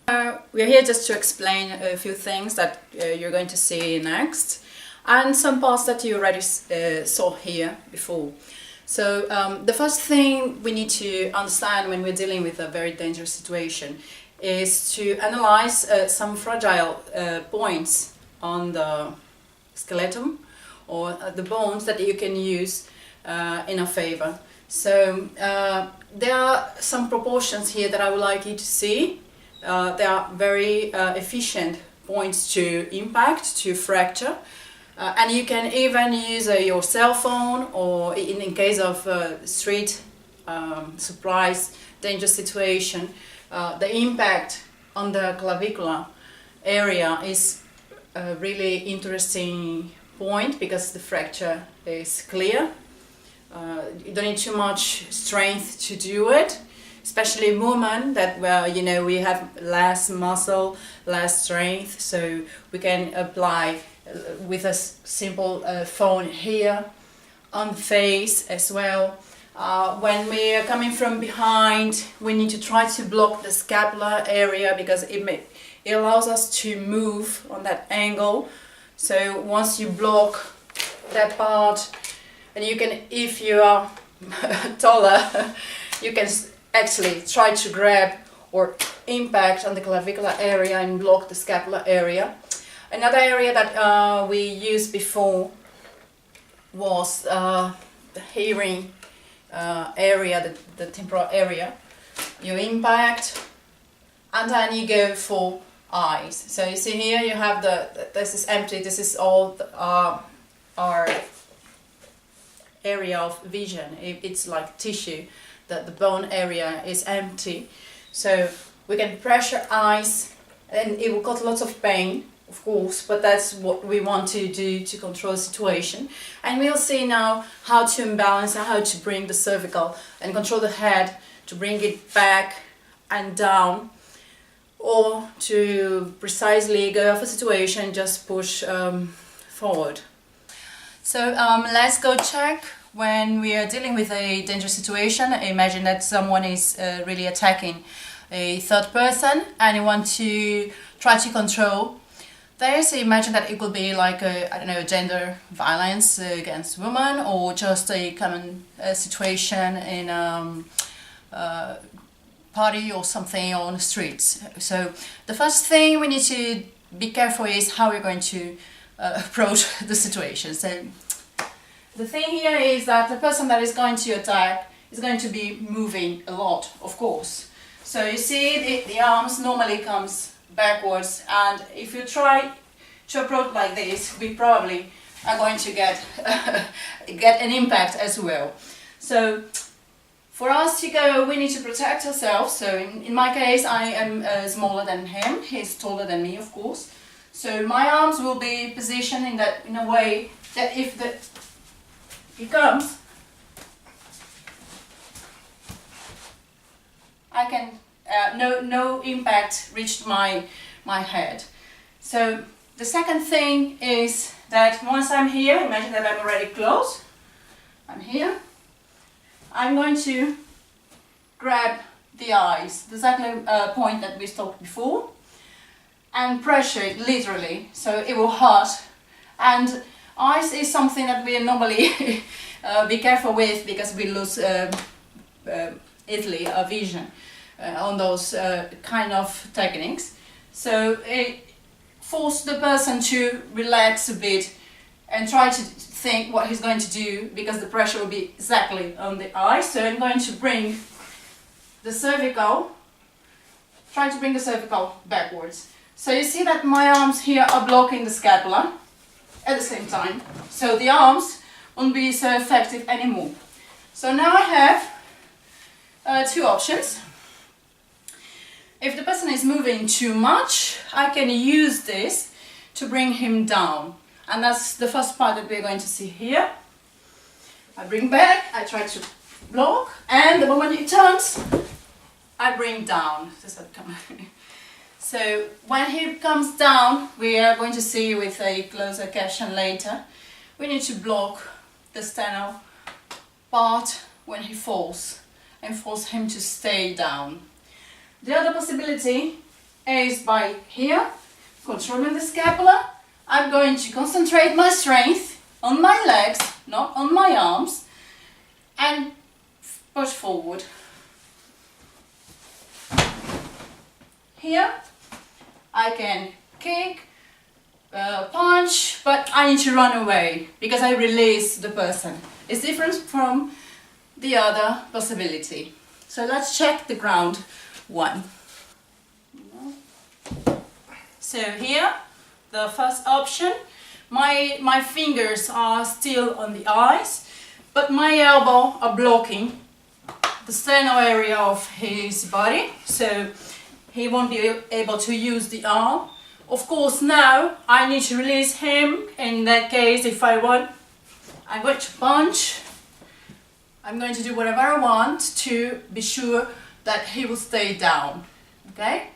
We're here just to explain a few things that you're going to see next, and some parts that you already saw here before. So the first thing we need to understand when we're dealing with a very dangerous situation is to analyze some fragile points on the skeleton or the bones that you can use in our favor. So there are some proportions here that I would like you to see. They are very efficient points to impact, to fracture, and you can even use your cell phone, or in case of street surprise dangerous situation, the impact on the clavicular area is a really interesting point because the fracture is clear. You don't need too much strength to do it, especially women that, well, you know, we have less muscle, less strength, so we can apply with a simple phone here on the face as well. When we are coming from behind, we need to try to block the scapular area because it allows us to move on that angle. So once you block that part, and you can, if you are taller, you can actually try to grab or impact on the clavicular area and block the scapular area. Another area that we used before was the hearing area, the temporal area. You impact and then you go for eyes. So you see here you have this is empty, this is all our area of vision. It's like tissue, that the bone area is empty. So we can pressure eyes and it will cause lots of pain, of course, but that's what we want to do to control the situation. And we'll see now how to imbalance and how to bring the cervical and control the head to bring it back and down, or to precisely go off a situation, just push forward. So let's go check when we are dealing with a dangerous situation. Imagine that someone is really attacking a third person and you want to try to control. So imagine that it could be like I don't know, gender violence against women, or just a common situation in party or something on the streets. So the first thing we need to be careful is how we're going to approach the situation. So the thing here is that the person that is going to attack is going to be moving a lot, of course. So you see the arms normally comes backwards, and if you try to approach like this, we probably are going to get an impact as well. So for us to go, we need to protect ourselves. So in my case, I am smaller than him. He's taller than me, of course. So my arms will be positioned in a way that if he comes, I can no impact reached my head. So the second thing is that once I'm here, imagine that I'm already close. I'm here. I'm going to grab the eyes, the exactly point that we talked before, and pressure it literally, so it will hurt. And eyes is something that we normally be careful with because we lose easily our vision on those kind of techniques. So it forces the person to relax a bit and try to think what he's going to do, because the pressure will be exactly on the eye. So I'm going to bring the cervical, try to bring the cervical backwards. So you see that my arms here are blocking the scapula at the same time. So the arms won't be so effective anymore. So now I have two options. If the person is moving too much, I can use this to bring him down. And that's the first part that we're going to see here. I bring back, I try to block, and the moment he turns, I bring down. So when he comes down, we are going to see with a closer caption later, we need to block the sternal part when he falls and force him to stay down. The other possibility is by here, controlling the scapula. I'm going to concentrate my strength on my legs, not on my arms, and push forward. Here, I can kick, punch, but I need to run away because I release the person. It's different from the other possibility. So let's check the ground one. So here, the first option, my fingers are still on the eyes, but my elbow are blocking the sternal area of his body, so he won't be able to use the arm. Of course, now I need to release him. In that case, if I want, I'm going to punch. I'm going to do whatever I want to be sure that he will stay down. Okay?